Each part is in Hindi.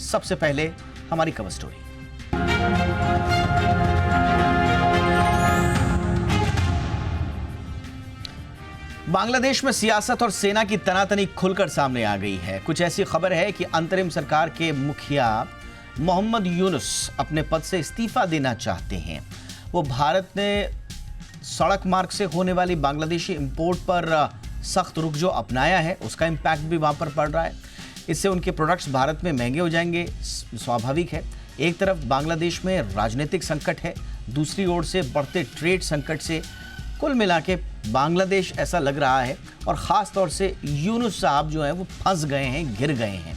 सबसे पहले हमारी कवर स्टोरी। बांग्लादेश में सियासत और सेना की तनातनी खुलकर सामने आ गई है। कुछ ऐसी खबर है कि अंतरिम सरकार के मुखिया मोहम्मद यूनुस अपने पद से इस्तीफा देना चाहते हैं। वो भारत ने सड़क मार्ग से होने वाली बांग्लादेशी इंपोर्ट पर सख्त रुख जो अपनाया है, उसका इम्पैक्ट भी वहां पर पड़ रहा है। इससे उनके प्रोडक्ट्स भारत में महंगे हो जाएंगे, स्वाभाविक है। एक तरफ बांग्लादेश में राजनीतिक संकट है, दूसरी ओर से बढ़ते ट्रेड संकट से कुल मिला के बांग्लादेश ऐसा लग रहा है, और ख़ास तौर से यूनुस साहब जो हैं वो फंस गए हैं, गिर गए हैं।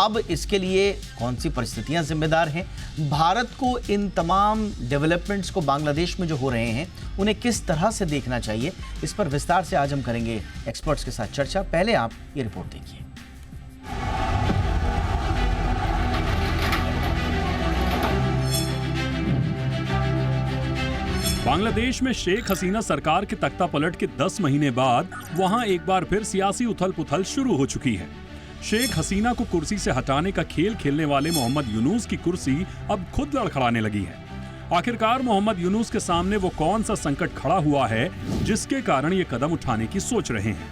अब इसके लिए कौन सी परिस्थितियां जिम्मेदार हैं? भारत को इन तमाम डेवलपमेंट्स को बांग्लादेश में जो हो रहे हैं उन्हें किस तरह से देखना चाहिए, इस पर विस्तार से आज हम करेंगे एक्सपर्ट्स के साथ चर्चा। पहले आप ये रिपोर्ट देखिए। बांग्लादेश में शेख हसीना सरकार के तख्ता पलट के 10 महीने बाद वहां एक बार फिर सियासी उथल पुथल शुरू हो चुकी है। शेख हसीना को कुर्सी से हटाने का खेल खेलने वाले मोहम्मद यूनुस की कुर्सी अब खुद लड़खड़ाने लगी है। आखिरकार मोहम्मद यूनुस के सामने वो कौन सा संकट खड़ा हुआ है जिसके कारण ये कदम उठाने की सोच रहे हैं?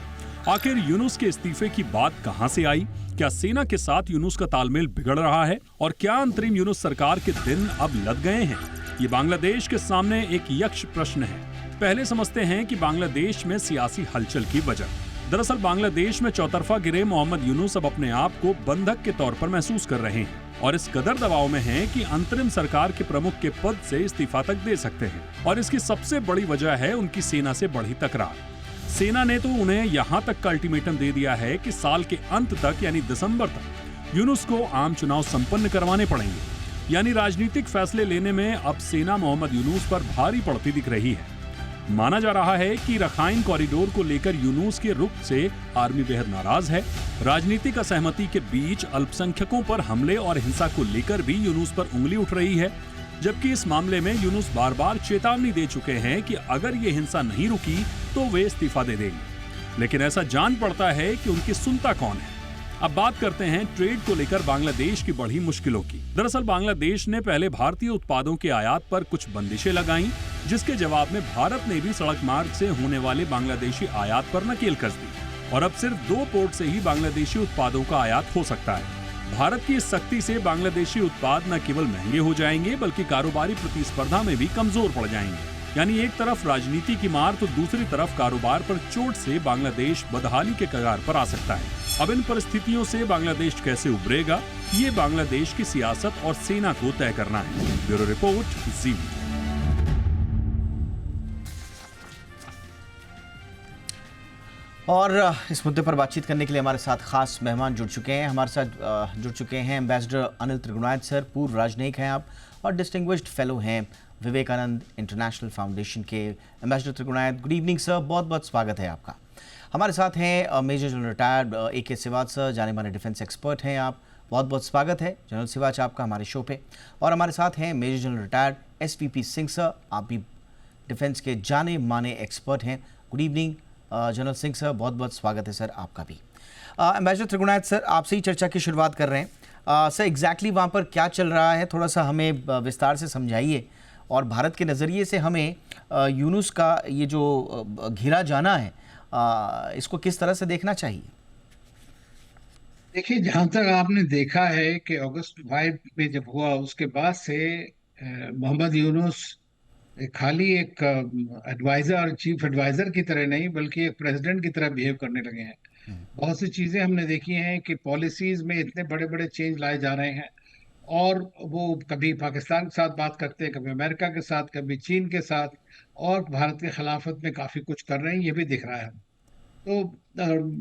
आखिर यूनुस के इस्तीफे की बात कहां से आई? क्या सेना के साथ यूनुस का तालमेल बिगड़ रहा है? और क्या अंतरिम यूनुस सरकार के दिन अब लद गए हैं? ये बांग्लादेश के सामने एक यक्ष प्रश्न है। पहले समझते हैं कि बांग्लादेश में सियासी हलचल की वजह। दरअसल बांग्लादेश में चौतरफा गिरे मोहम्मद यूनुस अब अपने आप को बंधक के तौर पर महसूस कर रहे हैं और इस कदर दबाव में हैं कि अंतरिम सरकार के प्रमुख के पद से इस्तीफा तक दे सकते हैं। और इसकी सबसे बड़ी वजह है उनकी सेना से बढ़ी तकरार। सेना ने तो उन्हें यहाँ तक का अल्टीमेटम दे दिया है कि साल के अंत तक यानी दिसंबर तक यूनुस को आम चुनाव संपन्न करवाने पड़ेंगे। यानी राजनीतिक फैसले लेने में अब सेना मोहम्मद यूनुस पर भारी पड़ती दिख रही है। माना जा रहा है कि रखाइन कॉरिडोर को लेकर यूनुस के रुख से आर्मी बेहद नाराज है। राजनीतिक असहमति के बीच अल्पसंख्यकों पर हमले और हिंसा को लेकर भी यूनुस पर उंगली उठ रही है, जबकि इस मामले में यूनुस बार बार चेतावनी दे चुके हैं कि अगर ये हिंसा नहीं रुकी तो वे इस्तीफा दे देंगे। लेकिन ऐसा जान पड़ता है कि उनकी सुनता कौन है। अब बात करते हैं ट्रेड को लेकर बांग्लादेश की बढ़ी मुश्किलों की। दरअसल बांग्लादेश ने पहले भारतीय उत्पादों के आयात पर कुछ बंदिशें लगाईं, जिसके जवाब में भारत ने भी सड़क मार्ग से होने वाले बांग्लादेशी आयात पर नकेल कस दी और अब सिर्फ 2 पोर्ट से ही बांग्लादेशी उत्पादों का आयात हो सकता है। भारत की इस सख्ती से बांग्लादेशी उत्पाद न केवल महंगे हो जाएंगे बल्कि कारोबारी प्रतिस्पर्धा में भी कमजोर पड़ जाएंगे। यानी एक तरफ राजनीति की मार तो दूसरी तरफ कारोबार पर चोट से बांग्लादेश बदहाली के कगार पर आ सकता है। अब इन परिस्थितियों से बांग्लादेश कैसे उभरेगा, ये बांग्लादेश की सियासत और सेना को तय करना है। ब्यूरो रिपोर्ट, जी। और इस मुद्दे पर बातचीत करने के लिए हमारे साथ खास मेहमान जुड़ चुके हैं। हमारे साथ जुड़ चुके हैं एम्बेसडर अनिल त्रिगुणायत सर, पूर्व राजनयिक हैं आप और डिस्टिंग्विश्ड फेलो हैं विवेकानंद इंटरनेशनल फाउंडेशन के। Ambassador Trigunayat, good evening sir, बहुत बहुत स्वागत है आपका। हमारे साथ हैं major general retired AK Siwach sir, जाने माने डिफेंस एक्सपर्ट हैं आप, बहुत बहुत स्वागत है जनरल सिवाच आपका हमारे शो पे। और हमारे साथ हैं major general retired SVP Singh sir, आप भी डिफेंस के जाने माने एक्सपर्ट हैं। Good evening general Singh sir, बहुत बहुत स्वागत है सर आपका भी। एम्बेसडर त्रिगुणायत सर, आपसे ही चर्चा की शुरुआत कर रहे हैं। सर एग्जैक्टली वहाँ पर क्या चल रहा है, थोड़ा सा हमें विस्तार से समझाइए, और भारत के नज़रिए से हमें यूनुस का ये जो घिरा जाना है इसको किस तरह से देखना चाहिए? देखिए, जहां तक आपने देखा है कि अगस्त 5 में जब हुआ उसके बाद से मोहम्मद यूनुस खाली एक एडवाइजर और चीफ एडवाइजर की तरह नहीं बल्कि एक प्रेसिडेंट की तरह बिहेव करने लगे हैं। बहुत सी चीजें हमने देखी हैं कि पॉलिसीज में इतने बड़े बड़े चेंज लाए जा रहे हैं और वो कभी पाकिस्तान के साथ बात करते हैं, कभी अमेरिका के साथ, कभी चीन के साथ, और भारत के खिलाफत में काफी कुछ कर रहे हैं, ये भी दिख रहा है। तो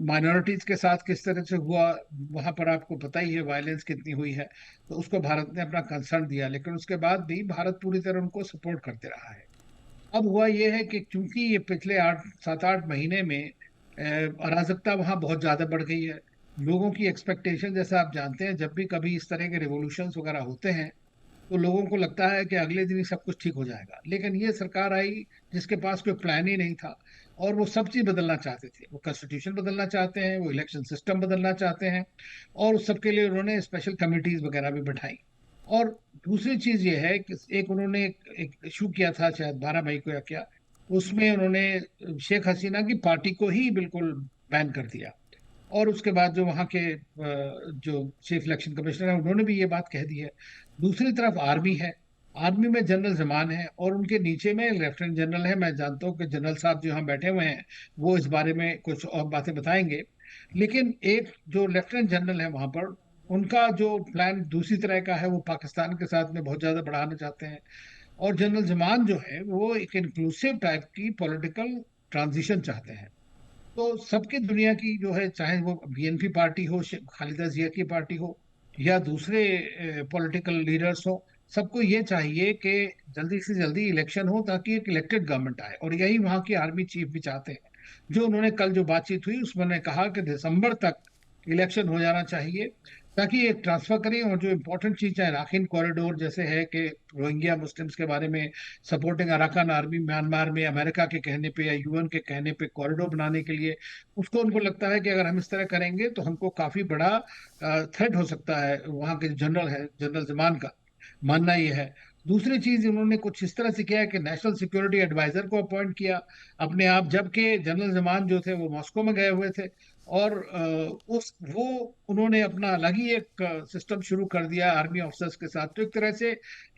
माइनॉरिटीज के साथ किस तरह से हुआ, वहां पर आपको पता ही है वायलेंस कितनी हुई है, तो उसको भारत ने अपना कंसर्न दिया, लेकिन उसके बाद भी भारत पूरी तरह उनको सपोर्ट करते रहा है। अब हुआ ये है कि क्योंकि ये पिछले 7-8 महीने में अराजकता वहाँ बहुत ज्यादा बढ़ गई है। लोगों की एक्सपेक्टेशन, जैसा आप जानते हैं, जब भी कभी इस तरह के रिवोल्यूशंस वगैरह होते हैं तो लोगों को लगता है कि अगले दिन ही सब कुछ ठीक हो जाएगा। लेकिन ये सरकार आई जिसके पास कोई प्लान ही नहीं था, और वो सब चीज बदलना चाहते थे। वो कॉन्स्टिट्यूशन बदलना चाहते हैं, वो इलेक्शन सिस्टम बदलना चाहते हैं, और उस सबके लिए उन्होंने स्पेशल कमिटीज वगैरह भी बैठाई। और दूसरी चीज ये है कि एक उन्होंने एक इशू किया था, शायद 12 मई को या क्या, उसमें उन्होंने शेख हसीना की पार्टी को ही बिल्कुल बैन कर दिया। और उसके बाद जो वहाँ के जो चीफ इलेक्शन कमिश्नर है, उन्होंने भी ये बात कह दी है। दूसरी तरफ आर्मी है, आर्मी में जनरल जमान है, और उनके नीचे में लेफ्टिनेंट जनरल है। मैं जानता हूँ कि जनरल साहब जो यहाँ बैठे हुए हैं वो इस बारे में कुछ और बातें बताएंगे। लेकिन एक जो लेफ्टिनेंट जनरल है वहां पर, उनका जो प्लान दूसरी तरह का है। वो पाकिस्तान के साथ में बहुत ज्यादा बढ़ाना चाहते हैं। और जनरल जमान जो है वो एक इंक्लूसिव टाइप की पॉलिटिकल ट्रांजिशन चाहते हैं। तो सबकी दुनिया की जो है, चाहे वो बीएनपी पार्टी हो, खालिदा जिया की पार्टी हो, या दूसरे पॉलिटिकल लीडर्स हो, सबको ये चाहिए कि जल्दी से जल्दी इलेक्शन हो ताकि एक इलेक्टेड गवर्नमेंट आए। और यही वहाँ के आर्मी चीफ भी चाहते हैं। जो उन्होंने कल जो बातचीत हुई उसमें उन्होंने कहा कि दिसंबर तक इलेक्शन हो जाना चाहिए, ताकि एक ट्रांसफर करें। और जो इम्पोर्टेंट चीज है, राखीन कॉरिडोर जैसे है कि रोहिंग्या मुस्लिम्स के बारे में सपोर्टिंग अराकान आर्मी म्यांमार में, अमेरिका के कहने पे या यूएन के कहने पे कॉरिडोर बनाने के लिए, उसको उनको लगता है कि अगर हम इस तरह करेंगे तो हमको काफी बड़ा थ्रेट हो सकता है। वहाँ के जनरल है, जनरल जमान का मानना ये है। दूसरी चीज उन्होंने कुछ इस तरह से किया है कि नेशनल सिक्योरिटी एडवाइजर को अपॉइंट किया अपने आप, जबकि जनरल जमान जो थे वो मॉस्को में गए हुए थे। और उस वो उन्होंने अपना अलग ही एक सिस्टम शुरू कर दिया आर्मी ऑफिसर्स के साथ। तो एक तरह से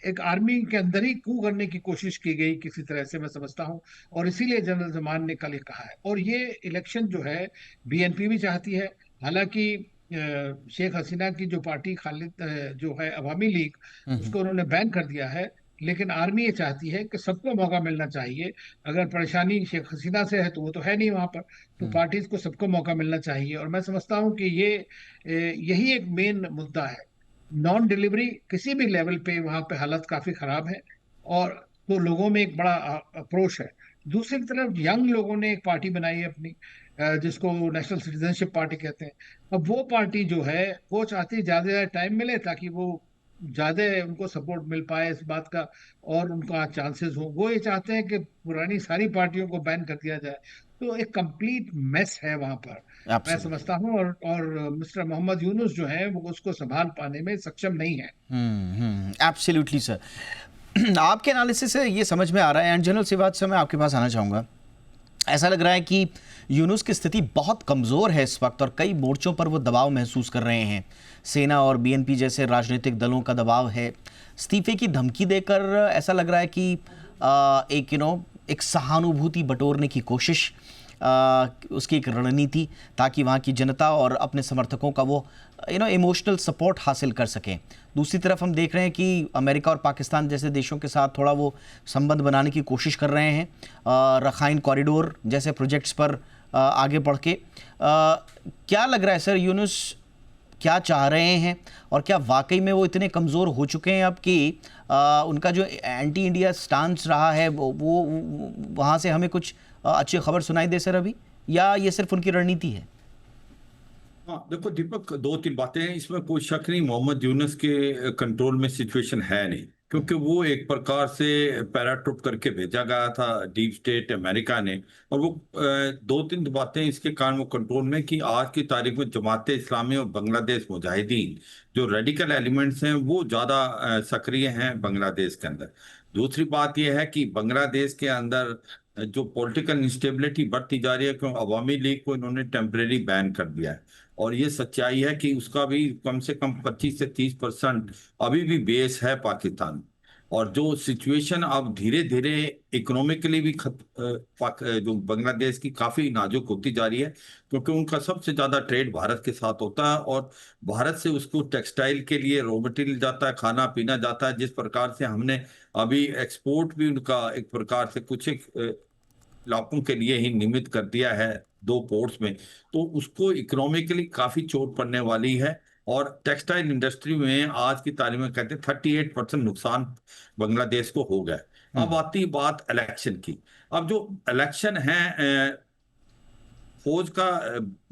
एक आर्मी के अंदर ही कू करने की कोशिश की गई किसी तरह से, मैं समझता हूँ। और इसीलिए जनरल जमान ने कल ये कहा है। और ये इलेक्शन जो है बीएनपी भी चाहती है। हालांकि शेख हसीना की जो पार्टी खालिद जो है अवामी लीग, हम्म। उसको उन्होंने बैन कर दिया है। लेकिन आर्मी ये चाहती है कि सबको मौका मिलना चाहिए। अगर परेशानी शेख हसीना से है तो वो तो है नहीं वहां पर, तो हम्म। पार्टीज को सबको मौका मिलना चाहिए। और मैं समझता हूँ कि ये यही एक मेन मुद्दा है। नॉन डिलीवरी किसी भी लेवल पे वहां पे हालत काफी खराब है। और तो लोगों में एक बड़ा अप्रोच है। दूसरी तरफ यंग लोगों ने एक पार्टी बनाई है अपनी, जिसको नेशनल सिटीजनशिप पार्टी कहते हैं। अब वो पार्टी जो है वो चाहती है ज्यादा से ज्यादा टाइम मिले, ताकि वो ज्यादा उनको सपोर्ट मिल पाए इस बात का, और उनका चांसेस हो। वो ये चाहते हैं कि पुरानी सारी पार्टियों को बैन कर दिया जाए। तो एक कंप्लीट मेस है वहां पर, मैं एब्सोल्युटली। समझता हूँ। और मिस्टर मोहम्मद यूनुस जो है वो उसको संभाल पाने में सक्षम नहीं है। Absolutely sir. आपके एनालिसिस से ये समझ में आ रहा है, एंड जनरल सिवाज से मैं आपके पास आना चाहूँगा। ऐसा लग रहा है कि यूनुस की स्थिति बहुत कमज़ोर है इस वक्त और कई मोर्चों पर वो दबाव महसूस कर रहे हैं। सेना और बीएनपी जैसे राजनीतिक दलों का दबाव है। इस्तीफे की धमकी देकर ऐसा लग रहा है कि एक एक सहानुभूति बटोरने की कोशिश, उसकी एक रणनीति, ताकि वहाँ की जनता और अपने समर्थकों का वो इमोशनल सपोर्ट हासिल कर सकें। दूसरी तरफ हम देख रहे हैं कि अमेरिका और पाकिस्तान जैसे देशों के साथ थोड़ा वो संबंध बनाने की कोशिश कर रहे हैं, रखाइन कॉरिडोर जैसे प्रोजेक्ट्स पर आगे बढ़ के। क्या लग रहा है सर, यूनुस क्या चाह रहे हैं, और क्या वाकई में वो इतने कमज़ोर हो चुके हैं अब कि उनका जो एंटी इंडिया स्टांस रहा है वो वहाँ से हमें कुछ अच्छी खबर सुनाई दे सर अभी, या ये सिर्फ उनकी रणनीति है? हाँ देखो दीपक, दो तीन बातें हैं इसमें, कोई शक नहीं मोहम्मद यूनुस के कंट्रोल में सिचुएशन है नहीं, क्योंकि वो एक प्रकार से पैराट्रूप करके भेजा गया था डीप स्टेट अमेरिका ने। और वो दो तीन बातें इसके कारण वो कंट्रोल में, कि आज की तारीख में जमात इस्लामी और बांग्लादेश मुजाहिदीन जो रेडिकल एलिमेंट्स हैं वो ज़्यादा सक्रिय हैं बांग्लादेश के अंदर। दूसरी बात यह है कि बांग्लादेश के अंदर जो पॉलिटिकल इंस्टेबिलिटी बढ़ती जा रही है, क्योंकि अवामी लीग को इन्होंने टेम्परेरी बैन कर दिया है। और ये सच्चाई है कि उसका भी कम से कम 25 से 30% अभी भी बेस है पाकिस्तान में। और जो सिचुएशन अब धीरे धीरे इकोनॉमिकली भी जो बांग्लादेश की काफी नाजुक होती जा रही है, क्योंकि उनका सबसे ज्यादा ट्रेड भारत के साथ होता है, और भारत से उसको टेक्सटाइल के लिए रॉ मटेरियल जाता है, खाना पीना जाता है। जिस प्रकार से हमने अभी एक्सपोर्ट भी उनका एक प्रकार से कुछ एक इलाकों के लिए ही निमित कर दिया है, दो पोर्ट्स में, तो उसको इकोनॉमिकली काफी चोट पड़ने वाली है। और टेक्सटाइल इंडस्ट्री में आज की तारीख में कहते हैं 38% नुकसान बांग्लादेश को हो गया। अब आती बात इलेक्शन की। अब जो इलेक्शन है, फौज का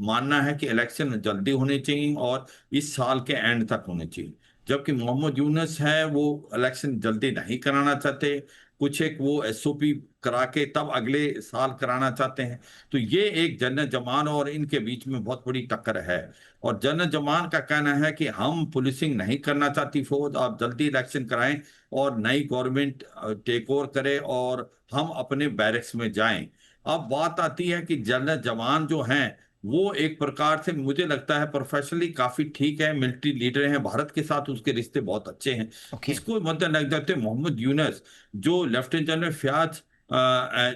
मानना है कि इलेक्शन जल्दी होने चाहिए और इस साल के एंड तक होने चाहिए। जबकि मोहम्मद यूनुस है वो इलेक्शन जल्दी नहीं कराना चाहते, कुछ एक वो एसओपी करा के तब अगले साल कराना चाहते हैं। तो ये एक जन जमान और इनके बीच में बहुत बड़ी टक्कर है। और जन जमान का कहना है कि हम पुलिसिंग नहीं करना चाहती फौज, आप जल्दी इलेक्शन कराएं और नई गवर्नमेंट टेक ओवर करे और हम अपने बैरक्स में जाएं। अब बात आती है कि जन जवान जो हैं वो एक प्रकार से मुझे लगता है प्रोफेशनली काफी ठीक है, मिलिट्री लीडर हैं, भारत के साथ उसके रिश्ते बहुत अच्छे हैं। ओके। इसको मद्देनजर रखते हुए मोहम्मद यूनुस जो लेफ्टिनेंट जनरल फयाज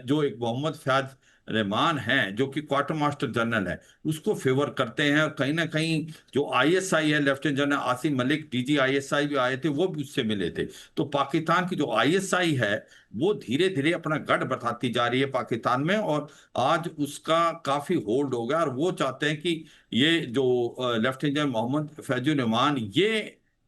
जो एक मोहम्मद फयाज रहमान हैं जो कि क्वार्टर मास्टर जनरल है, उसको फेवर करते हैं। और कहीं ना कहीं जो आईएसआई है, lieutenant general Asim Malik DG ISI भी आए थे, वो भी उससे मिले थे। तो पाकिस्तान की जो आईएसआई है वो धीरे धीरे अपना गढ़ बढ़ाती जा रही है पाकिस्तान में, और आज उसका काफी होल्ड हो गया। और वो चाहते हैं कि ये जो लेफ्टिनेंट जनरल मोहम्मद फैजुल रहमान ये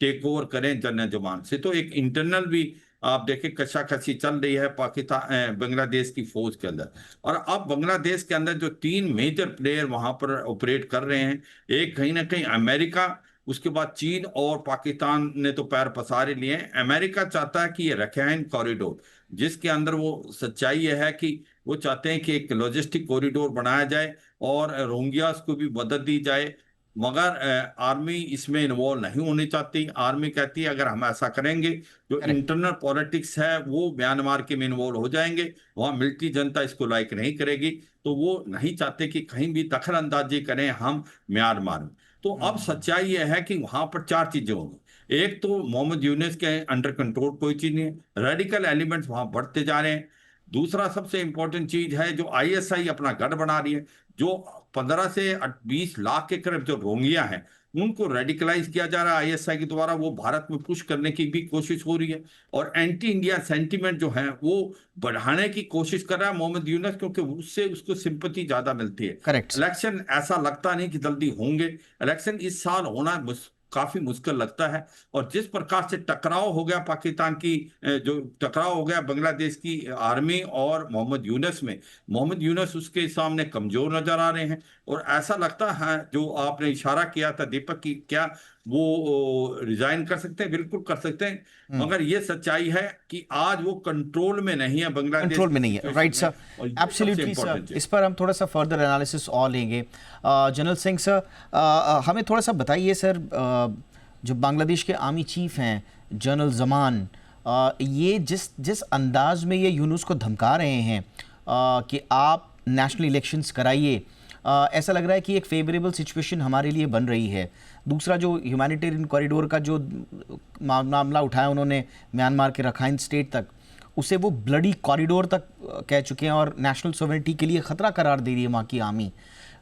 टेक ओवर करें जनरल जमान से। तो एक इंटरनल भी आप देखें कशाकशी चल रही है पाकिस्तान बांग्लादेश की फौज के अंदर। और अब बांग्लादेश के अंदर जो 3 मेजर प्लेयर वहां पर ऑपरेट कर रहे हैं, एक कहीं ना कहीं अमेरिका, उसके बाद चीन और पाकिस्तान ने तो पैर पसारे लिए हैं। अमेरिका चाहता है कि ये रखाइन कॉरिडोर, जिसके अंदर वो सच्चाई ये है कि वो चाहते हैं कि एक लॉजिस्टिक कॉरिडोर बनाया जाए और रोहिंग्यास को भी मदद दी जाए। मगर आर्मी इसमें इन्वॉल्व नहीं होनी चाहती। आर्मी कहती है अगर हम ऐसा करेंगे जो करेक्ट। इंटरनल पॉलिटिक्स है वो म्यांमार के में इन्वॉल्व हो जाएंगे, वहां मिलिट्री जनता इसको लाइक नहीं करेगी। तो वो नहीं चाहते कि कहीं भी दखल अंदाजी करें हम म्यांमार में। तो अब सच्चाई यह है कि वहां पर 4 चीजें होंगी। एक तो मोहम्मद यूनुस के अंडर कंट्रोल कोई चीज नहीं है, रेडिकल एलिमेंट्स वहां बढ़ते जा रहे हैं। दूसरा सबसे इंपॉर्टेंट चीज है जो आईएसआई अपना गढ़ बना रही है, जो 15 से 20 लाख के करीब जो रोहिंग्या हैं उनको रेडिकलाइज किया जा रहा है आईएसआई के द्वारा, वो भारत में पुश करने की भी कोशिश हो रही है। और एंटी इंडिया सेंटीमेंट जो है वो बढ़ाने की कोशिश कर रहा है मोहम्मद यूनुस, क्योंकि उससे उसको सिंपैथी ज्यादा मिलती है। करेक्ट। इलेक्शन ऐसा लगता नहीं कि जल्दी होंगे, इलेक्शन इस साल होना काफी मुश्किल लगता है। और जिस प्रकार से टकराव हो गया पाकिस्तान की जो टकराव हो गया बांग्लादेश की आर्मी और मोहम्मद यूनुस में, मोहम्मद यूनुस उसके सामने कमजोर नजर आ रहे हैं। और ऐसा लगता है जो आपने इशारा किया था दीपक की, क्या वो रिजाइन कर सकते हैं? बिल्कुल कर सकते हैं, मगर ये सच्चाई है कि आज वो कंट्रोल में नहीं है बांग्लादेश कंट्रोल में नहीं है, राइट सर। और ये सबसे एब्सोल्युटली सर, इम्पोर्टेंट है। इस पर हम थोड़ा सा फर्दर एनालिसिस और लेंगे। जनरल सिंह सर, हमें थोड़ा सा बताइए सर, जो बांग्लादेश के आर्मी चीफ हैं जनरल जमान, ये जिस जिस अंदाज में ये यूनुस को धमका रहे हैं कि आप नेशनल इलेक्शंस कराइए, ऐसा लग रहा है कि एक फेवरेबल सिचुएशन हमारे लिए बन रही है। दूसरा जो ह्यूमैनिटेरियन कॉरिडोर का जो मामला उठाया उन्होंने म्यांमार के रखाइन स्टेट तक, उसे वो ब्लडी कॉरिडोर तक कह चुके हैं और नेशनल सॉवरेनिटी के लिए ख़तरा करार दे रही है वहाँ की आर्मी।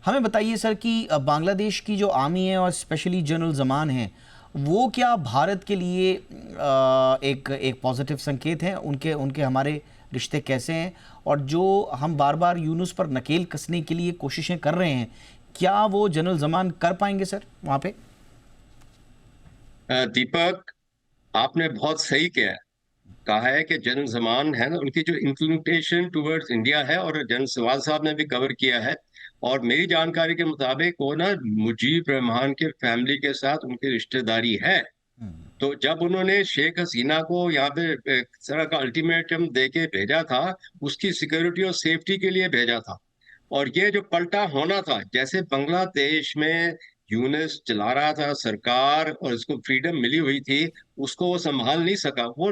हमें बताइए सर कि बांग्लादेश की जो आर्मी है और स्पेशली जनरल जमान है, वो क्या भारत के लिए एक पॉजिटिव संकेत हैं? उनके उनके हमारे रिश्ते कैसे हैं? और जो हम बार बार यूनुस पर नकेल कसने के लिए कोशिशें कर रहे हैं, क्या वो जनरल जमान कर पाएंगे सर वहाँ पे? दीपक, आपने बहुत सही कहा है कि जनरल जमान है ना, उनकी जो इंक्लिनेशन टुवर्ड्स इंडिया है, और जनरल सवाल साहब ने भी कवर किया है। और मेरी जानकारी के मुताबिक वो ना मुजीब रहमान के फैमिली के साथ उनकी रिश्तेदारी है। तो जब उन्होंने शेख हसीना को यहाँ पे एक तरह का अल्टीमेटम देके भेजा था, उसकी सिक्योरिटी और सेफ्टी के लिए भेजा था। और ये जो पलटा होना था, जैसे बांग्लादेश में यूनुस चला रहा था सरकार और इसको फ्रीडम मिली हुई थी, उसको वो संभाल नहीं सका। वो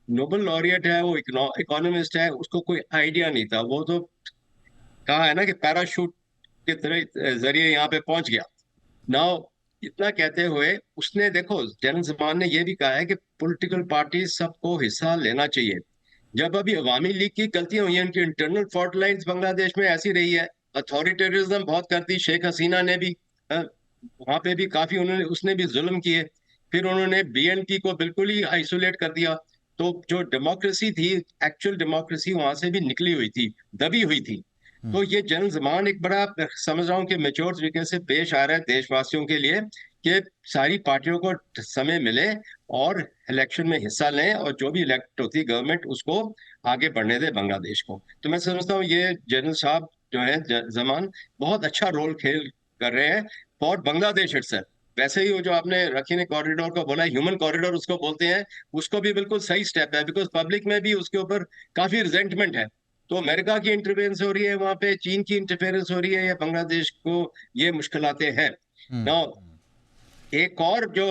नोबेल लॉरिएट है, वो इकोनॉमिस्ट है, उसको कोई आइडिया नहीं था। वो तो कहा है ना कि पैराशूट के तरह जरिए यहाँ पे पहुंच गया। नाउ इतना कहते हुए उसने, देखो जनरल जमान ने यह भी कहा है कि पॉलिटिकल पार्टी सबको हिस्सा लेना चाहिए। जब अभी अवामी लीग की गलतियां हुई हैं, उनकी इंटरनल फॉल्ट लाइन्स बांग्लादेश में ऐसी रही है, अथॉरिटेरिज्म बहुत करती शेख हसीना ने भी, वहां पे भी काफी उन्होंने उसने भी जुल्म किए। फिर उन्होंने बीएनपी को बिल्कुल ही आइसोलेट कर दिया। तो जो डेमोक्रेसी थी, एक्चुअल डेमोक्रेसी वहां से भी निकली हुई थी, दबी हुई थी। तो ये जनरल जमान एक बड़ा, समझ रहा हूँ कि मेच्योर तरीके से पेश आ रहा है देशवासियों के लिए, कि सारी पार्टियों को समय मिले और इलेक्शन में हिस्सा लें, और जो भी इलेक्ट होती गवर्नमेंट उसको आगे बढ़ने दे बांग्लादेश को। तो मैं समझता हूँ ये जनरल साहब जो है जमान बहुत अच्छा रोल खेल कर रहे हैं फॉर बांग्लादेश इटसेल्फ। वैसे ही वो जो आपने रखीन कॉरिडोर को बोला, ह्यूमन कॉरिडोर उसको बोलते हैं, उसको भी बिल्कुल सही स्टेप है, बिकॉज पब्लिक में भी उसके ऊपर काफी रिजेंटमेंट है। तो अमेरिका की इंटरफेरेंस हो रही है वहां पे, चीन की इंटरफेरेंस हो रही है, या बांग्लादेश को ये मुश्किलातें हैं। नाउ एक और जो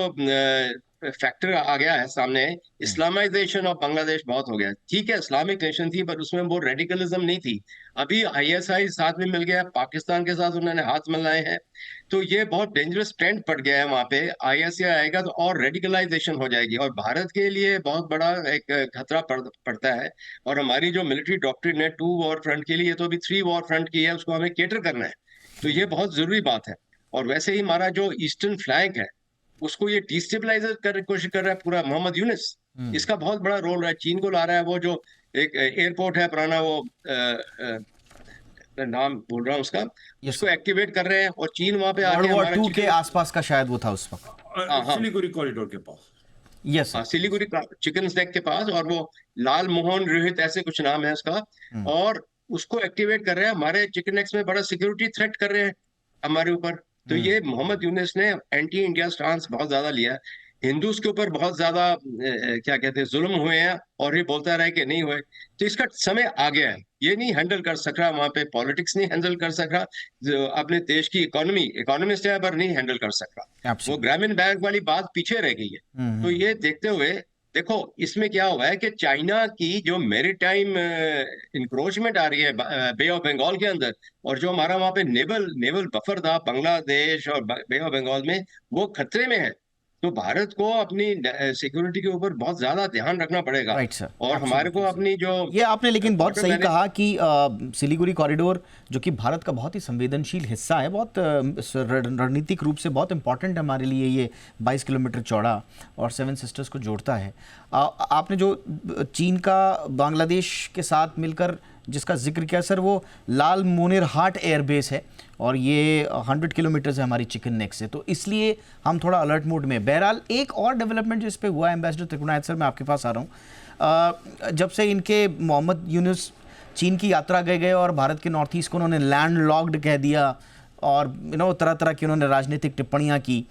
फैक्टर आ गया है सामने, इस्लामाइजेशन ऑफ बांग्लादेश बहुत हो गया। ठीक है, इस्लामिक नेशन थी, पर उसमें वो रेडिकलिज्म नहीं थी। अभी आईएसआई साथ में मिल गया, पाकिस्तान के साथ उन्होंने हाथ मिलाए हैं, तो ये बहुत डेंजरस ट्रेंड पड़ गया है वहां पे। आईएसआई आएगा तो और रेडिकलाइजेशन हो जाएगी, और भारत के लिए बहुत बड़ा एक खतरा पड़ता है। और हमारी जो मिलिट्री डॉक्ट्रिन है 2 वॉर फ्रंट के लिए, तो अभी 3 वॉर फ्रंट की है, उसको हमें केटर करना है। तो ये बहुत जरूरी बात है। और वैसे ही हमारा जो ईस्टर्न फ्लैंक है, उसको ये डिस्टेबलाइजर करने की कोशिश कर रहा है पूरा मोहम्मद यूनिस। इसका बहुत बड़ा रोल है, चीन को ला रहा है। वो जो एक एयरपोर्ट है पुराना, वो नाम भूल रहा हूँ उसका, यस उसको सर, एक्टिवेट कर रहे हैं, और चीन वहां पे वर्ल्ड आके वॉर हमारा टू के चिकन, आसपास का शायद वो था उस वक्त। हाँ, सिलीगुड़ी कॉरिडोर के पास। Yes sir. Siliguri chicken neck के पास, और वो लाल मोहन रोहित ऐसे कुछ नाम है उसका, और उसको एक्टिवेट कर रहे हैं, हमारे चिकन नेक्स में बड़ा सिक्योरिटी थ्रेट कर रहे हैं हमारे ऊपर। तो ये मोहम्मद यूनिस ने एंटी इंडिया स्टांस बहुत ज्यादा लिया है। हिंदूज के ऊपर बहुत ज्यादा क्या कहते हैं, जुल्म हुए हैं, और ये बोलता रहा है कि नहीं हुए। तो इसका समय आ गया है, ये नहीं हैंडल कर सक रहा वहां पे, पॉलिटिक्स नहीं हैंडल कर सक रहा, जो अपने देश की इकोनॉमिस्ट है पर नहीं हैंडल कर सक रहा। वो Absolutely. ग्रामीण बैंक वाली बात पीछे रह गई है। तो ये देखते हुए देखो, इसमें क्या हुआ है कि चाइना की जो मेरीटाइम इंक्रोचमेंट आ रही है बे ऑफ बंगाल के अंदर, और जो हमारा वहां पे नेवल नेवल बफर था बांग्लादेश और बे ऑफ बंगाल में, वो खतरे में है। तो भारत को अपनी सिक्योरिटी के ऊपर बहुत ज्यादा ध्यान रखना पड़ेगा। राइट सर, और हमारे को अपनी जो ये आपने लेकिन बहुत border सही manage- कहा कि सिलीगुड़ी कॉरिडोर जो कि भारत का बहुत ही संवेदनशील हिस्सा है, बहुत रणनीतिक रूप से बहुत इंपॉर्टेंट है हमारे लिए। ये 22 किलोमीटर चौड़ा और 7 सिस्टर्स को जोड़ता है। आपने जो चीन का बांग्लादेश के साथ मिलकर जिसका जिक्र किया सर, वो लाल मोनेर हाट एयरबेस है, और ये 100 किलोमीटर है हमारी चिकन नेक से, तो इसलिए हम थोड़ा अलर्ट मोड में। बहरहाल एक और डेवलपमेंट जो इस पे हुआ है, एम्बेसडर त्रिकुणायत सर, मैं आपके पास आ रहा हूँ। जब से इनके मोहम्मद यूनुस चीन की यात्रा गए और भारत के नॉर्थ ईस्ट को उन्होंने लैंड लॉक्ड कह दिया, और तरह तरह की उन्होंने राजनीतिक टिप्पणियाँ की,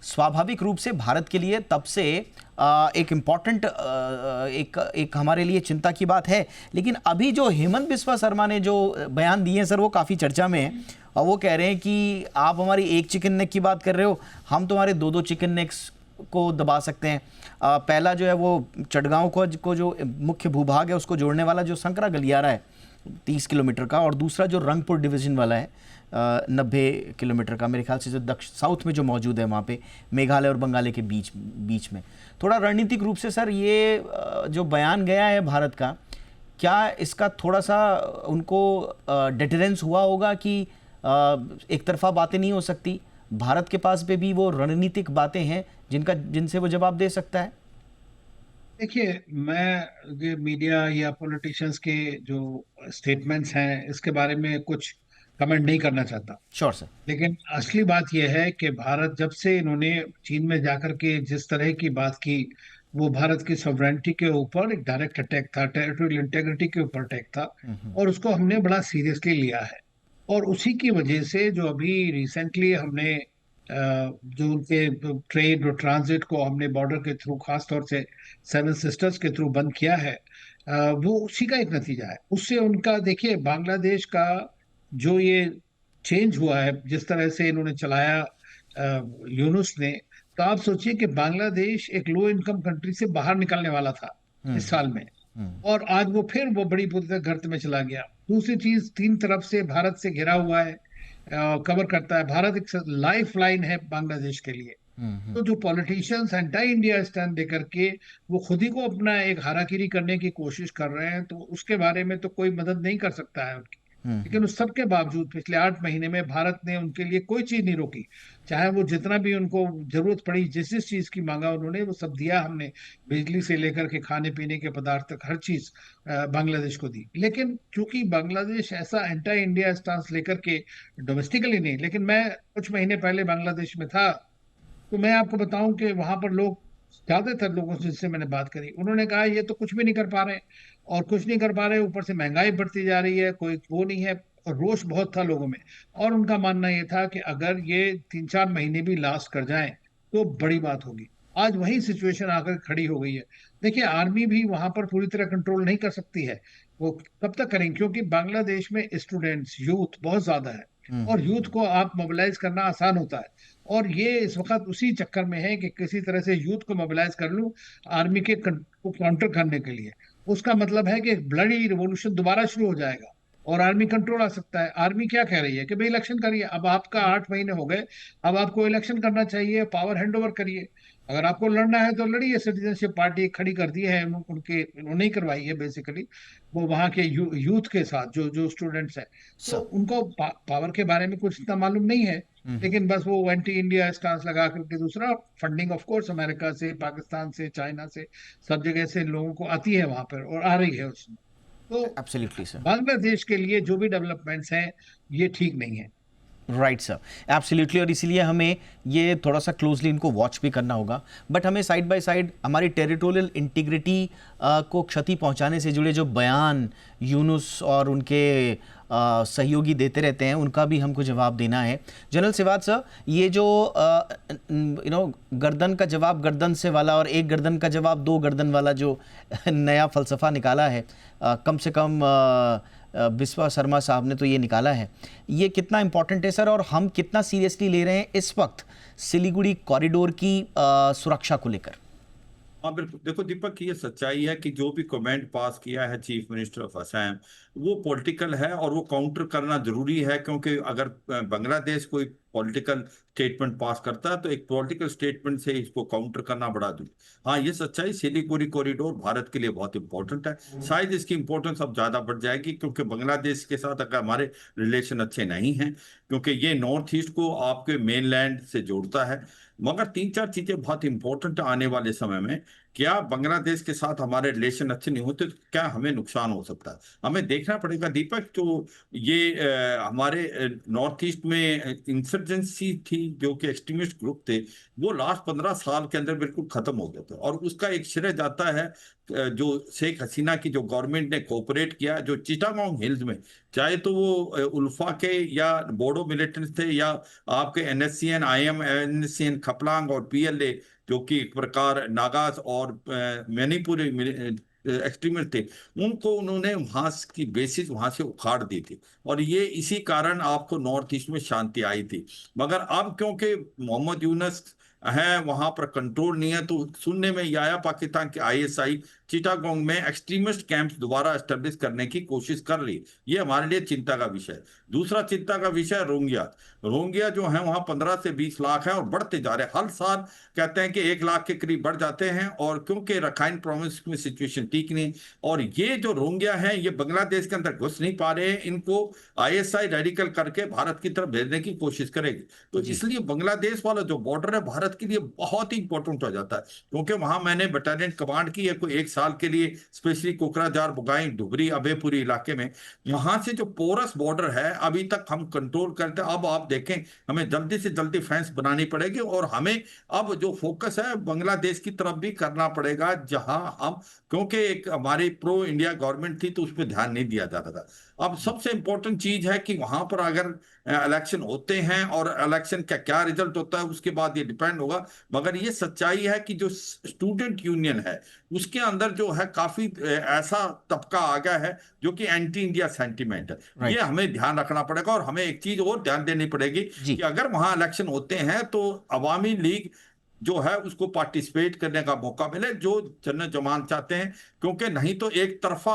स्वाभाविक रूप से भारत के लिए तब से एक इम्पॉर्टेंट एक हमारे लिए चिंता की बात है। लेकिन अभी जो हेमंत बिस्वा शर्मा ने जो बयान दिए हैं सर, वो काफ़ी चर्चा में है, और वो कह रहे हैं कि आप हमारी एक चिकन नेक की बात कर रहे हो, हम तुम्हारे 2-2 चिकन नेक्स को दबा सकते हैं। पहला जो है वो चटगांव को जो मुख्य भूभाग है उसको जोड़ने वाला जो संकरा गलियारा है 30 किलोमीटर का, और दूसरा जो रंगपुर डिवीज़न वाला है 90 किलोमीटर का, मेरे ख्याल से जो साउथ में जो मौजूद है वहाँ पे, मेघालय और बंगाल के बीच में। थोड़ा रणनीतिक रूप से सर ये जो बयान गया है भारत का, क्या इसका थोड़ा सा उनको डिटरेंस हुआ होगा कि एक तरफा बातें नहीं हो सकती, भारत के पास भी वो रणनीतिक बातें हैं जिनसे वो जवाब दे सकता है? देखिए, मैं ये मीडिया या पॉलिटिशियंस के जो स्टेटमेंट्स हैं इसके बारे में कुछ कमेंट नहीं करना चाहता। Sure sir. लेकिन असली बात यह है कि भारत जब से इन्होंने चीन में जाकर के जिस तरह की बात की, वो भारत की सॉवरेनिटी के ऊपर एक डायरेक्ट अटैक था, टेरिटोरियल इंटेग्रिटी के ऊपर अटैक था, और उसको हमने बड़ा सीरियसली लिया है। और उसी की वजह से जो अभी रिसेंटली हमने जो उनके ट्रेड और ट्रांजिट को हमने बॉर्डर के थ्रू, खास तौर से 7 सिस्टर्स के थ्रू बंद किया है, वो उसी का एक नतीजा है। उससे उनका देखिए, बांग्लादेश का जो ये चेंज हुआ है, जिस तरह से इन्होंने चलाया यूनुस ने, तो आप सोचिए कि बांग्लादेश एक लो इनकम कंट्री से बाहर निकलने वाला था इस साल में, और आज वो फिर वो बड़ी बुरी तरह गर्त में चला गया। दूसरी चीज, 3 तरफ से भारत से घिरा हुआ है, कवर करता है। भारत एक लाइफ लाइन है बांग्लादेश के लिए। तो जो पॉलिटिशियंस एंटी इंडिया स्टैंड देकर के वो खुद ही को अपना एक हाराकिरी करने की कोशिश कर रहे हैं, तो उसके बारे में तो कोई मदद नहीं कर सकता है उनकी। लेकिन उस सब के बावजूद पिछले 8 महीने में भारत ने उनके लिए कोई चीज नहीं रोकी। चाहे वो जितना भी उनको जरूरत पड़ी, जिस जिस चीज की मांगा उन्होंने, वो सब दिया हमने। बिजली से लेकर के खाने पीने के पदार्थ तक हर चीज बांग्लादेश को दी। लेकिन चूंकि बांग्लादेश ऐसा एंटी इंडिया स्टांस लेकर के, डोमेस्टिकली नहीं, लेकिन मैं कुछ महीने पहले बांग्लादेश में था, तो मैं आपको बताऊं कि वहां पर लोग, ज्यादातर लोगों से जिससे मैंने बात करी, उन्होंने कहा ये तो कुछ भी नहीं कर पा रहे, और कुछ नहीं कर पा रहे, ऊपर से महंगाई बढ़ती जा रही है, कोई वो नहीं है, रोष बहुत था लोगों में, और उनका मानना ये था कि अगर ये 3-4 महीने भी लास्ट कर जाएं तो बड़ी बात होगी। आज वही सिचुएशन आकर खड़ी हो गई है। देखिए, आर्मी भी वहां पर पूरी तरह कंट्रोल नहीं कर सकती है। वो कब तक करेंगे, क्योंकि बांग्लादेश में स्टूडेंट्स, यूथ बहुत ज्यादा है, और यूथ को आप मोबिलाइज करना आसान होता है। और ये इस वक्त उसी चक्कर में है कि किसी तरह से यूथ को मोबिलाइज कर लूं आर्मी के को काउंटर करने के लिए। उसका मतलब है कि एक ब्लडी रिवॉल्यूशन दोबारा शुरू हो जाएगा और आर्मी कंट्रोल आ सकता है। आर्मी क्या कह रही है कि भाई इलेक्शन करिए, अब आपका 8 महीने हो गए, अब आपको इलेक्शन करना चाहिए, पावर हैंड ओवर करिए। अगर आपको लड़ना है तो लड़िए। सिटीजनशिप पार्टी खड़ी कर दी है उनके, उन्होंने ही करवाई है बेसिकली, वो वहाँ के यूथ के साथ जो जो स्टूडेंट्स हैं। तो सर उनको पावर के बारे में कुछ इतना मालूम नहीं है, लेकिन बस वो एंटी इंडिया स्टांस लगा करके, दूसरा फंडिंग ऑफ कोर्स अमेरिका से, पाकिस्तान से, चाइना से, सब जगह से लोगों को आती है वहां पर और आ रही है उसमें। तो एब्सोल्युटली सर। बांग्लादेश के लिए जो भी डेवलपमेंट्स हैं ये ठीक नहीं है। Right sir, absolutely. और इसीलिए हमें ये थोड़ा सा क्लोजली इनको वॉच भी करना होगा, बट हमें साइड बाय साइड हमारी टेरिटोरियल इंटीग्रिटी को क्षति पहुंचाने से जुड़े जो बयान यूनुस और उनके सहयोगी देते रहते हैं, उनका भी हमको जवाब देना है। जनरल सिवात सर, ये जो गर्दन का जवाब गर्दन से वाला और एक गर्दन का जवाब 2 गर्दन वाला जो नया फलसफा निकाला है, कम से कम बिस्वा शर्मा साहब ने तो ये निकाला है, ये कितना इंपॉर्टेंट है सर, और हम कितना सीरियसली ले रहे हैं इस वक्त सिलीगुड़ी कॉरिडोर की सुरक्षा को लेकर? हाँ बिल्कुल, देखो दीपक, ये सच्चाई है कि जो भी कमेंट पास किया है चीफ मिनिस्टर ऑफ असम, वो पॉलिटिकल है और वो काउंटर करना जरूरी है, क्योंकि अगर बांग्लादेश कोई पॉलिटिकल स्टेटमेंट पास करता है तो एक पॉलिटिकल स्टेटमेंट से इसको काउंटर करना बड़ा जरूरी। हाँ, ये सच्चाई, सिलीगुड़ी कॉरिडोर भारत के लिए बहुत इंपॉर्टेंट है। शायद इसकी इंपॉर्टेंस अब ज्यादा बढ़ जाएगी, क्योंकि बांग्लादेश के साथ अगर हमारे रिलेशन अच्छे नहीं हैं, क्योंकि ये नॉर्थ ईस्ट को आपके मेनलैंड से जोड़ता है। मगर 3-4 चीजें बहुत इंपॉर्टेंट आने वाले समय में। क्या बांग्लादेश के साथ हमारे रिलेशन अच्छे नहीं होते तो क्या हमें नुकसान हो सकता है? हमें देखना पड़ेगा दीपक, जो ये हमारे नॉर्थ ईस्ट में इंसर्जेंसी थी, जो कि एक्सट्रीमिस्ट ग्रुप थे, वो लास्ट 15 साल के अंदर बिल्कुल खत्म हो गए थे। और उसका एक श्रेय जाता है जो शेख हसीना की जो गवर्नमेंट ने कोऑपरेट किया, जो चिटागोंग हिल्स में, चाहे तो वो उल्फा के या बोडो मिलिटेंट्स थे या आपके एनएससीएन, IMNCN खपलांग और PLA, जो कि एक प्रकार नागास और मणिपुरी एक्सट्रीमिस्ट थे, उनको उन्होंने वहां की बेसिस वहां से उखाड़ दी थी। और ये इसी कारण आपको नॉर्थ ईस्ट में शांति आई थी। मगर अब क्योंकि मोहम्मद यूनुस है वहां पर कंट्रोल नहीं है, तो सुनने में यह आया पाकिस्तान के ISI चिटागोंग में एक्सट्रीमिस्ट कैंप्स दोबारा एस्टेब्लिश करने की कोशिश कर रही। ये हमारे लिए चिंता का विषय है। दूसरा चिंता का विषय रोहिंग्या जो है वहां 15 से 20 लाख है और बढ़ते जा रहे हैं। हर साल कहते हैं कि 1 लाख के करीब बढ़ जाते हैं, और क्योंकि रखाइन प्रोविंस में सिचुएशन ठीक नहीं, और ये जो रोहिंग्या है ये बांग्लादेश के अंदर घुस नहीं पा रहे हैं, इनको ISI रेडिकल करके भारत की तरफ भेजने की कोशिश करेगी। तो इसलिए बांग्लादेश वाला जो बॉर्डर है भारत के लिए बहुत ही इंपॉर्टेंट हो जाता है, क्योंकि वहां मैंने बटालियन कमांड की है कोई 1 साल के लिए, स्पेशली कोकराझार, बुगाई, डुबरी, अभयपुरी इलाके में। वहां से जो पोरस बॉर्डर है अभी तक हम कंट्रोल करते हैं। अब आप देखें, हमें जल्दी से जल्दी फेंस बनानी पड़ेगी, और हमें अब जो फोकस है बांग्लादेश की तरफ भी करना पड़ेगा, जहां हम, क्योंकि एक हमारी प्रो इंडिया गवर्नमेंट थी तो उस पर ध्यान नहीं दिया जाता था। अब सबसे इंपॉर्टेंट चीज है कि वहां पर अगर इलेक्शन होते हैं और इलेक्शन का क्या रिजल्ट होता है उसके बाद ये डिपेंड होगा। मगर ये सच्चाई है कि जो स्टूडेंट यूनियन है उसके अंदर जो है काफी ऐसा तबका आ गया है जो कि एंटी इंडिया सेंटिमेंट है। ये हमें ध्यान रखना पड़ेगा। और हमें एक चीज और ध्यान देनी पड़ेगी कि अगर वहां इलेक्शन होते हैं तो अवामी लीग जो है उसको पार्टिसिपेट करने का मौका मिले, जो जन जमान चाहते हैं, क्योंकि नहीं तो एक तरफा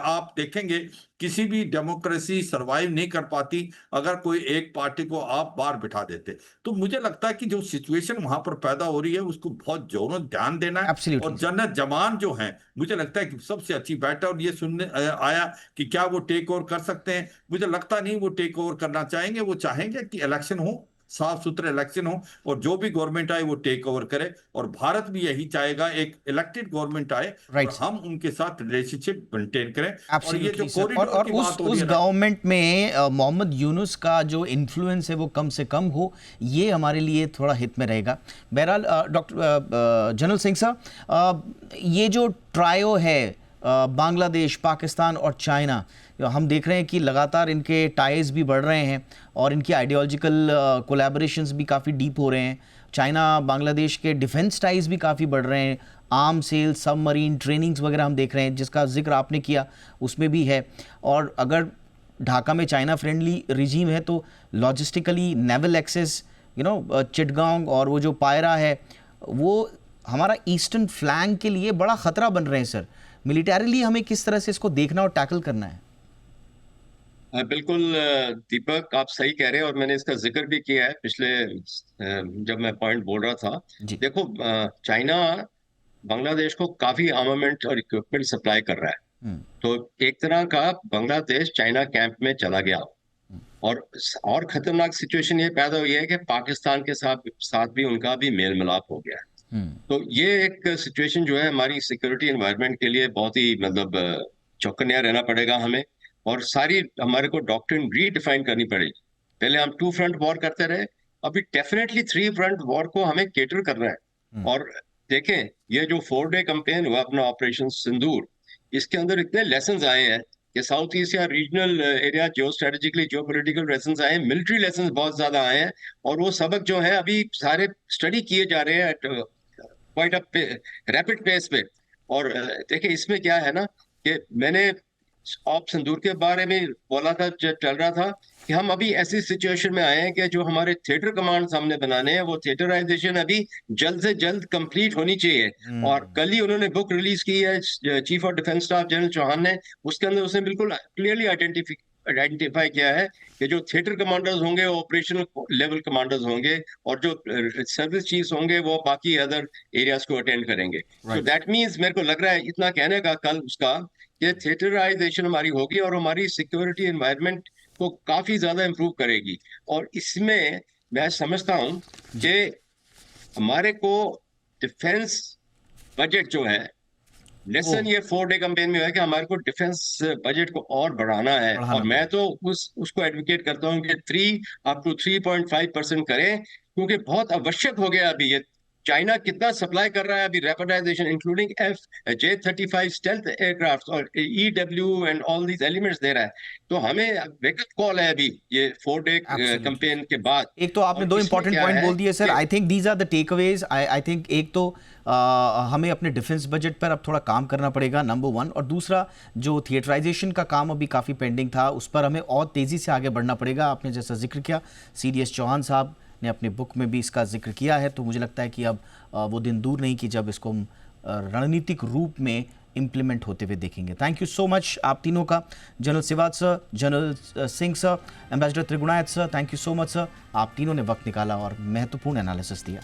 आप देखेंगे किसी भी डेमोक्रेसी सरवाइव नहीं कर पाती अगर कोई एक पार्टी को आप बाहर बिठा देते। तो मुझे लगता है कि जो सिचुएशन वहां पर पैदा हो रही है उसको बहुत जोरों ध्यान देना है। Absolutely. और जन जमान जो है, मुझे लगता है कि सबसे अच्छी बैट है। और ये सुनने आया कि क्या वो टेक ओवर कर सकते हैं, मुझे लगता नहीं वो टेक ओवर करना चाहेंगे। वो चाहेंगे कि इलेक्शन हो, साफ सुथरे इलेक्शन हो, और जो भी गवर्नमेंट आए वो टेक ओवर करे। और भारत भी यही चाहेगा, एक इलेक्टेड गवर्नमेंट आए और हम उनके साथ रिलेशनशिप मेंटेन करें। और ये जो कॉरिडोर की बात हो रही है, उस गवर्नमेंट में मोहम्मद यूनुस का जो इन्फ्लुएंस है वो कम से कम हो, ये हमारे लिए थोड़ा हित में रहेगा। बहरहाल डॉक्टर जनरल सिंह साहब, ये जो ट्रायो है बांग्लादेश, पाकिस्तान और चाइना, हम देख रहे हैं कि लगातार इनके टाइज भी बढ़ रहे हैं और इनकी आइडियोलॉजिकल कोलैबोरेशंस भी काफ़ी डीप हो रहे हैं। चाइना बांग्लादेश के डिफेंस टाइज भी काफ़ी बढ़ रहे हैं, आर्म सेल, सबमरीन ट्रेनिंग्स वगैरह हम देख रहे हैं, जिसका जिक्र आपने किया उसमें भी है। और अगर ढाका में चाइना फ्रेंडली रिजीम है तो लॉजिस्टिकली नेवल एक्सेस, चिटगांग और वो जो पायरा है वो हमारा ईस्टर्न फ्लैंक के लिए बड़ा खतरा बन रहे हैं सर। मिलिटरीली हमें किस तरह से इसको देखना और टैकल करना है? बिल्कुल दीपक, आप सही कह रहे हैं और मैंने इसका जिक्र भी किया है पिछले जब मैं पॉइंट बोल रहा था। जी। देखो, चाइना बांग्लादेश को काफी आर्मामेंट और इक्विपमेंट सप्लाई कर रहा है, तो एक तरह का बांग्लादेश चाइना कैंप में चला गया। और खतरनाक सिचुएशन ये पैदा हुई है कि पाकिस्तान के साथ भी उनका भी मेल मिलाप हो गया है। तो ये एक सिचुएशन जो है हमारी सिक्योरिटी एनवायरनमेंट के लिए बहुत ही मतलब चौकन्ना रहना पड़ेगा हमें, और सारी हमारे को डॉक्ट्रिन रीडिफाइन करनी पड़ेगी। पहले हम 2 फ्रंट वॉर करते रहे, अभी डेफिनेटली 3 फ्रंट वॉर को हमें केटर करना है। और देखें, ये जो 4 डे कैंपेन हुआ अपना ऑपरेशन सिंदूर, इसके अंदर इतने लेसन आए हैं कि साउथ ईस्ट या रीजनल एरिया जियो स्ट्रेटेजिकली जियो पोलिटिकल लेसन आए हैं, मिलिट्री लेसन बहुत ज्यादा आए हैं, और वो सबक जो है अभी सारे स्टडी किए जा रहे हैं क्वाइट अ रैपिड पेस पे। और देखिए इसमें क्या है ना कि मैंने ऑप सिंदूर के बारे में बोला था, चल रहा था कि हम अभी ऐसी सिचुएशन में आए हैं कि जो हमारे थिएटर कमांड सामने बनाने हैं वो थिएटराइजेशन अभी जल्द से जल्द कंप्लीट होनी चाहिए। और कल ही उन्होंने बुक रिलीज की है chief of defence staff general Chauhan ने, उसके अंदर उसने बिल्कुल क्लियरली आइडेंटिफाई किया है कि जो थिएटर कमांडर्स होंगे वो ऑपरेशनल लेवल कमांडर्स होंगे, और जो सर्विस चीफ्स होंगे वो बाकी अदर एरियाज को अटेंड करेंगे। तो दैट मींस मेरे को लग रहा है इतना कहने का कल उसका कि थिएटराइजेशन हमारी होगी और हमारी सिक्योरिटी एनवायरनमेंट को काफी ज्यादा इंप्रूव करेगी। और इसमें मैं समझता हूं कि हमारे को डिफेंस बजट जो है, लेसन ये 4 डे कैंपेन में है कि हमारे को डिफेंस बजट को और बढ़ाना है। और मैं तो उसको एडवोकेट करता हूं कि 3% करें, क्योंकि बहुत आवश्यक हो गया अभी। ये चाइना कितना सप्लाई कर रहा है अभी, रैपिडाइजेशन इंक्लूडिंग J-35 स्टेल्थ एयरक्राफ्ट और EW and all these elements they रहा है। तो हमें वेकअप कॉल है अभी ये 4 डे कैंपेन के बाद। एक तो आपने 2 इंपॉर्टेंट पॉइंट बोल दिए sir. I think these are the takeaways. I think एक तो हमें अपने डिफेंस बजट पर अब थोड़ा काम करना पड़ेगा, नंबर 1, और दूसरा जो थिएटराइजेशन का काम अभी काफ़ी पेंडिंग था उस पर हमें और तेज़ी से आगे बढ़ना पड़ेगा। आपने जैसा जिक्र किया, CDS चौहान साहब ने अपनी बुक में भी इसका जिक्र किया है, तो मुझे लगता है कि अब वो दिन दूर नहीं कि जब इसको हम रणनीतिक रूप में इम्प्लीमेंट होते हुए देखेंगे। थैंक यू सो मच आप तीनों का, general Siwach sir, general Singh sir, ambassador Trigunayat sir, thank you so much sir. आप तीनों ने वक्त निकाला और महत्वपूर्ण एनालिसिस दिया।